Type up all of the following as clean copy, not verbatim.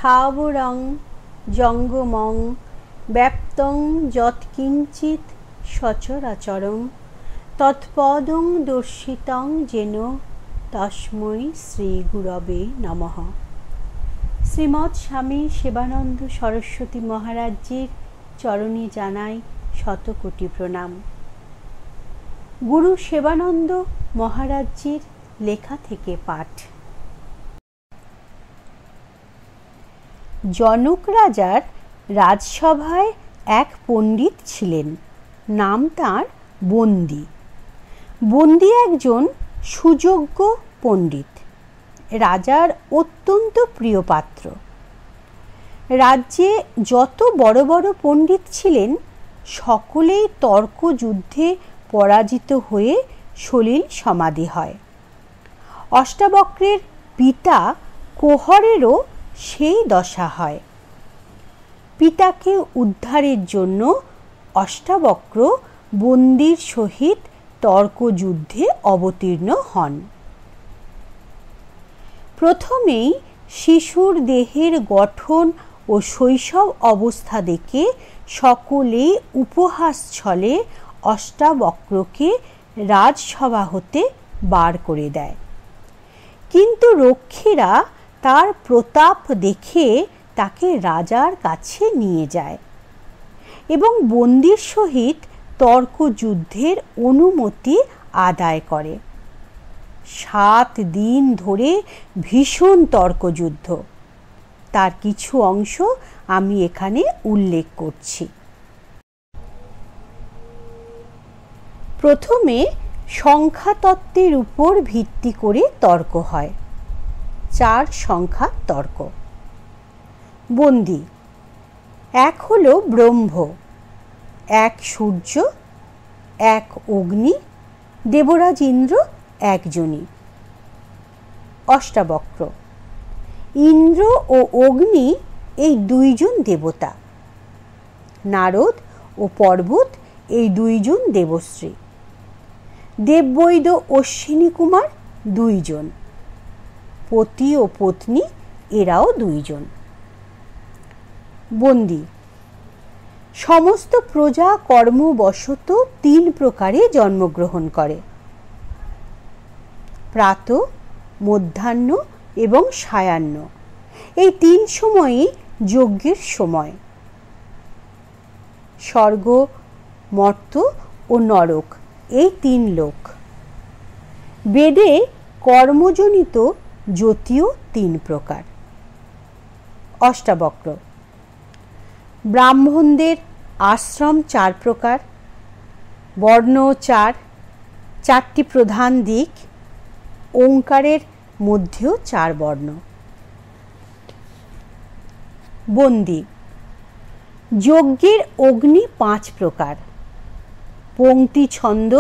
স্থাবরং জঙ্গমং ব্যাপ্তং যৎকিঞ্চিৎ সচরাচরং তৎপদং দর্শিতং যেন তস্मै শ্রী গুরবে নমঃ। শ্রীমৎ স্বামী সেবানন্দ সরস্বতী মহারাজজির চরণে জানাই শতকোটি প্রণাম। গুরু সেবানন্দ মহারাজজির লেখা থেকে পাঠ। জনক রাজার রাজসভায় এক পণ্ডিত ছিলেন, নাম তাঁর বন্দী। বন্দী একজন সুযোগ্য পণ্ডিত, রাজার অত্যন্ত প্রিয় পাত্র। রাজ্যে যত বড় বড় পণ্ডিত ছিলেন সকলেই তর্কযুদ্ধে পরাজিত হয়ে সলিল সমাধি হয়। অষ্টাবক্রের পিতা কোহরেরও সেই দশা হয়। পিতাকে উদ্ধারের জন্য অষ্টাবক্র বন্দীর সহিত তর্কযুদ্ধে অবতীর্ণ হন। প্রথমেই শিশুর দেহের গঠন ও শৈশব অবস্থা দেখে সকলেই উপহাস ছলে অষ্টাবক্রকে রাজসভা হতে বার করে দেয়। কিন্তু রক্ষীরা তার প্রতাপ দেখে তাকে রাজার কাছে নিয়ে যায় এবং বন্দীর সহিত তর্কযুদ্ধের অনুমতি আদায় করে। 7 দিন ধরে ভীষণ তর্কযুদ্ধ, তার কিছু অংশ আমি এখানে উল্লেখ করছি। প্রথমে সংখ্যাতত্ত্বের উপর ভিত্তি করে তর্ক হয়। 4 সংখ্যার তর্ক। বন্দী: 1 হলো ব্রহ্ম, 1 সূর্য, 1 অগ্নি, দেবরাজ ইন্দ্র একজনই। অষ্টাবক্র: ইন্দ্র ও অগ্নি এই 2 জন দেবতা, নারদ ও পর্বত এই 2 জন দেবশ্রী, দেববৈদ অশ্বিনী কুমার 2 জন, পতি ও পত্নী এরাও 2 জন। বন্দী: সমস্ত প্রজা কর্মবশত 3 প্রকারে জন্মগ্রহণ করে: প্রাতঃ, মধ্যাহ্ন এবং সায়াহ্ন। এই 3 সময়ই যজ্ঞের সময়। স্বর্গ, মর্ত্য ও নরক এই 3 লোক। বেদে কর্মজনিত জ্যোতিও 3 প্রকার। অষ্টাবক্র: ব্রাহ্মণদের আশ্রম 4 প্রকার, বর্ণ 4, 4টি প্রধান দিক, ওঙ্কারের মধ্যেও 4 বর্ণ। বন্দী: যজ্ঞের অগ্নি 5 প্রকার, পংক্তি ছন্দ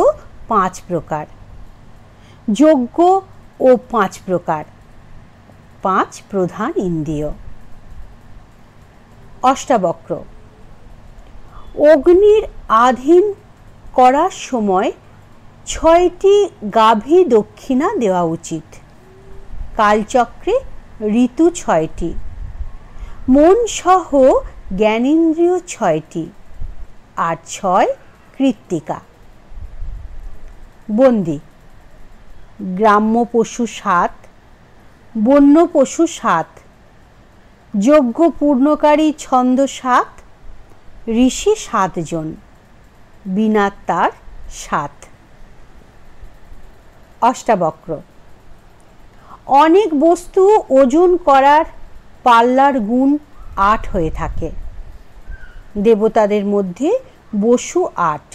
5 প্রকার, যজ্ঞ ও 5 প্রকার, 5 প্রধান ইন্দ্রিয়। অষ্টাবক্র: অগ্নির আধীন করার সময় 6টি গাভী দক্ষিণা দেওয়া উচিত। কালচক্রে ঋতু 6টি, মন সহ জ্ঞানেন্দ্রিয় 6টি, আর 6 কৃত্তিকা। বন্দী: গ্রাম্য পশু 7, বন্য পশু 7, যজ্ঞ পূর্ণকারী ছন্দ 7, ঋষি 7 জন, বিনাত্মার 7। অষ্টাবক্র: অনেক বস্তু ওজন করার পাল্লার গুণ 8 হয়ে থাকে। দেবতাদের মধ্যে বসু 8,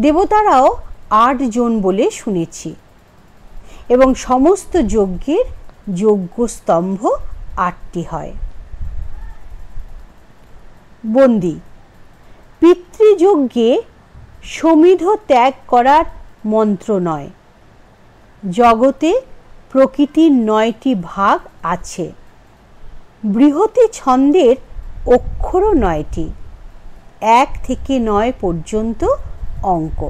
দেবতারাও 8 জন বলে শুনেছি, এবং সমস্ত যজ্ঞের যজ্ঞস্তম্ভ 8টি হয়। বন্দী: পিতৃযজ্ঞে সমিধ ত্যাগ করার মন্ত্র নয়। জগতে প্রকৃতির 9টি ভাগ আছে। বৃহতি ছন্দের অক্ষরও 9টি, 1 থেকে 9 পর্যন্ত অঙ্ক।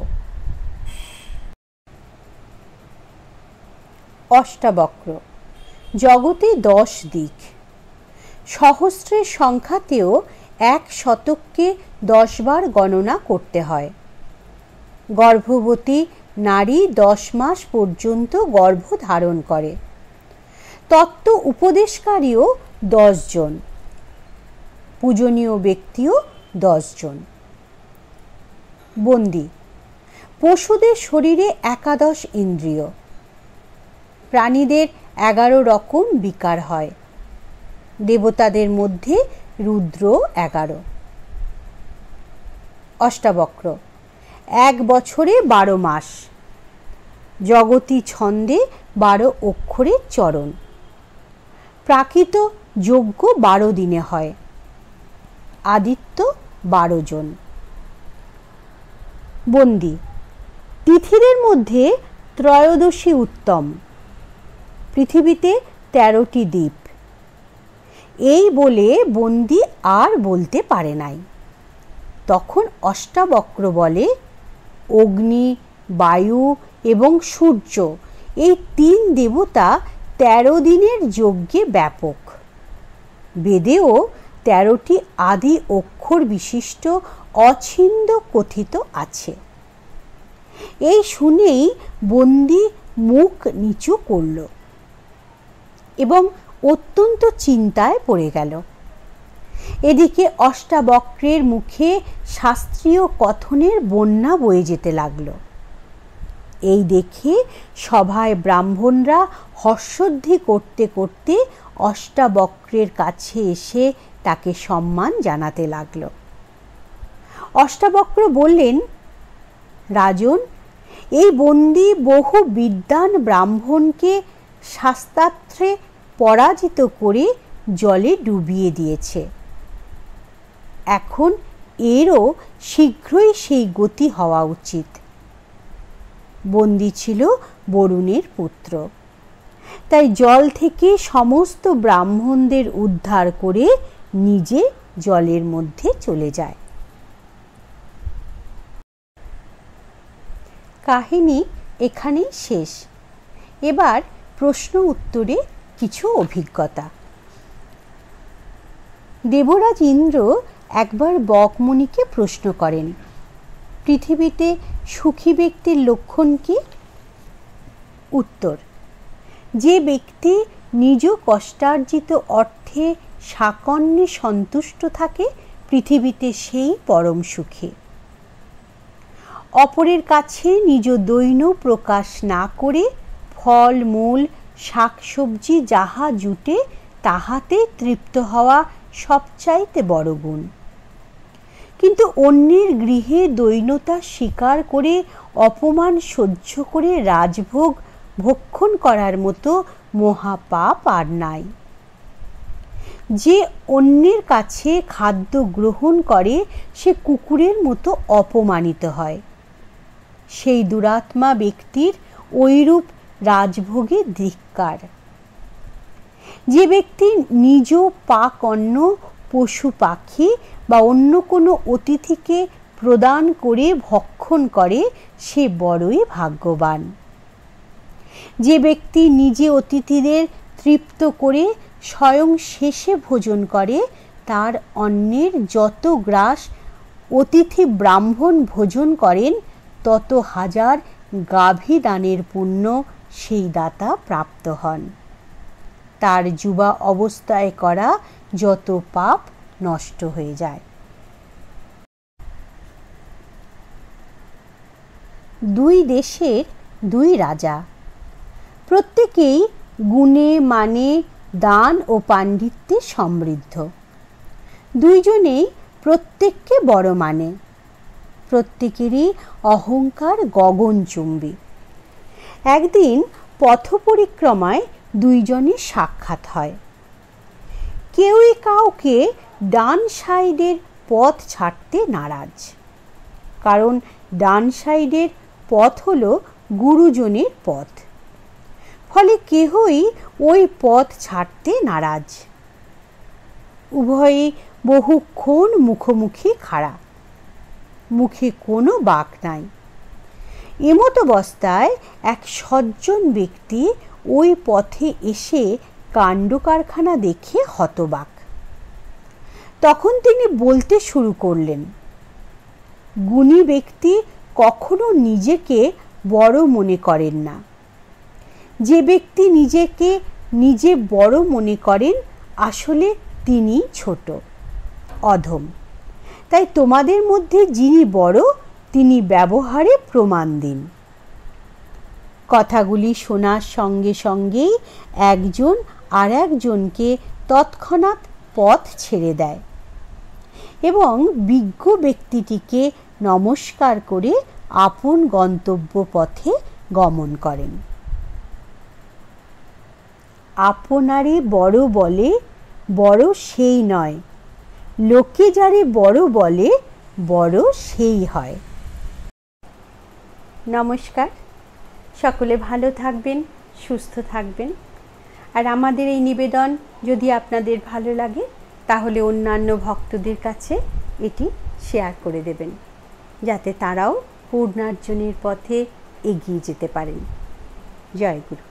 অষ্টাবক্র: জগতে 10 দিক। সহস্রের সংখ্যাতেও 1 শতককে 10 বার গণনা করতে হয়। গর্ভবতী নারী 10 মাস পর্যন্ত গর্ভ ধারণ করে। তত্ত্ব উপদেশকারীও 10 জন, পূজনীয় ব্যক্তিও 10 জন। বন্দী পশুদের শরীরে 11 ইন্দ্রিয়, প্রাণীদের 11 রকম বিকার হয়, দেবতাদের মধ্যে রুদ্র 11। অষ্টাবক্র 1 বছরে 12 মাস, জগতী ছন্দে 12 অক্ষরের চরণ, প্রাকৃত যজ্ঞ 12 দিনে হয়, আদিত্য 12 জন। বন্দী তিথিদের মধ্যে ত্রয়োদশী উত্তম, পৃথিবীতে 13টি দ্বীপ। এই বলে বন্দী আর বলতে পারে নাই। তখন অষ্টাবক্র বলে, অগ্নি, বায়ু এবং সূর্য এই 3 দেবতা 13 দিনের যজ্ঞে ব্যাপক। বেদেও 13টি আদি অক্ষর বিশিষ্ট অছিন্দ কথিত আছে। এই শুনেই বন্দী মুখ নিচু করল এবং অত্যন্ত চিন্তায় পড়ে গেল। এদিকে অষ্টাবক্রের মুখে শাস্ত্রীয় কথনের বন্যা বয়ে যেতে লাগল। এই দেখে সভায় ব্রাহ্মণরা হর্ষধ্বনি করতে করতে অষ্টাবক্রের কাছে এসে তাকে সম্মান জানাতে লাগল। অষ্টাবক্র বললেন, রাজন, এই বন্দী বহু বিদ্বান ব্রাহ্মণকে শাস্ত্রার্থে পরাজিত করে জলে ডুবিয়ে দিয়েছে। এখন এরও শীঘ্রই সেই গতি হওয়া উচিত। বন্দী ছিল বরুণের পুত্র, তাই জল থেকে সমস্ত ব্রাহ্মণদের উদ্ধার করে নিজে জলের মধ্যে চলে যায়। কাহিনী এখানেই শেষ। এবার প্রশ্ন উত্তরে কিছু অভিজ্ঞতা। দেবরাজ ইন্দ্র একবার বকমুনিকে প্রশ্ন করেন, পৃথিবীতে সুখী ব্যক্তির লক্ষণ কি? উত্তর, যে ব্যক্তি নিজ কষ্টার্জিত অর্থে সাকন্যে সন্তুষ্ট থাকে, পৃথিবীতে সেই পরম সুখী। অপরের কাছে নিজ দৈন্য প্রকাশ না করে ফল মূল শাকসবজি যাহা জুটে তাহাতে তৃপ্ত হওয়া সবচাইতে বড় গুণ। কিন্তু অন্যের গৃহে দৈন্যতা স্বীকার করে অপমান সহ্য করে রাজভোগ ভক্ষণ করার মতো মহাপাপ আর নাই। যে অন্যের কাছে খাদ্য গ্রহণ করে সে কুকুরের মতো অপমানিত হয়। সেই দুরাত্মা ব্যক্তির ঐরূপ রাজভোগে ধিক্কার। যে ব্যক্তি নিজ পাক অন্ন পশু পাখি বা অন্য কোনো অতিথিকে প্রদান করে ভক্ষণ করে, সে বড়ই ভাগ্যবান। যে ব্যক্তি নিজে অতিথিদের তৃপ্ত করে স্বয়ং শেষে ভোজন করে, তার অন্নের যত গ্রাস অতিথি ব্রাহ্মণ ভোজন করেন, তত হাজার গাভী দানের পুণ্য সেই দাতা প্রাপ্ত হন। তার যুবা অবস্থায় করা যত পাপ নষ্ট হয়ে যায়। দুই দেশের দুই রাজা, প্রত্যেকেই গুণে মানে দান ও পাণ্ডিত্যে সমৃদ্ধ। দুইজনেই প্রত্যেককে বড় মানে, প্রত্যেকেরই অহংকার গগনচুম্বী। একদিন পথ পরিক্রমায় দুইজনের সাক্ষাৎ হয়। কেউই কাউকে ডান সাইডের পথ ছাড়তে নারাজ, কারণ ডান সাইডের পথ হলো গুরুজনের পথ। ফলে কেহই ওই পথ ছাড়তে নারাজ। উভয়ে বহুক্ষণ মুখোমুখি খাড়া, মুখে কোনো বাক নাই। এমত অবস্থায় এক সজ্জন ব্যক্তি ওই পথে এসে কাণ্ড কারখানা দেখে হতবাক। তখন তিনি বলতে শুরু করলেন, গুণী ব্যক্তি কখনো নিজেকে বড় মনে করেন না। যে ব্যক্তি নিজেকে নিজে বড় মনে করেন আসলে তিনি ছোট, অধম। তাই তোমাদের মধ্যে যিনি বড় তিনি ব্যবহারে প্রমাণ দিন। কথাগুলি শোনার সঙ্গে সঙ্গেই একজন আর একজনকে তৎক্ষণাৎ পথ ছেড়ে দেয় এবং বিজ্ঞ ব্যক্তিটিকে নমস্কার করে আপন গন্তব্য পথে গমন করেন। আপনারে বড় বলে বড় সেই নয়, লোকে যারে বড় বলে বড় সেই হয়। নমস্কার, সকলে ভালো থাকবেন, সুস্থ থাকবেন। আর আমাদের এই নিবেদন যদি আপনাদের ভালো লাগে তাহলে অন্যান্য ভক্তদের কাছে এটি শেয়ার করে দেবেন, যাতে তারাও পূর্ণার্জনের পথে এগিয়ে যেতে পারেন। জয় গুরু।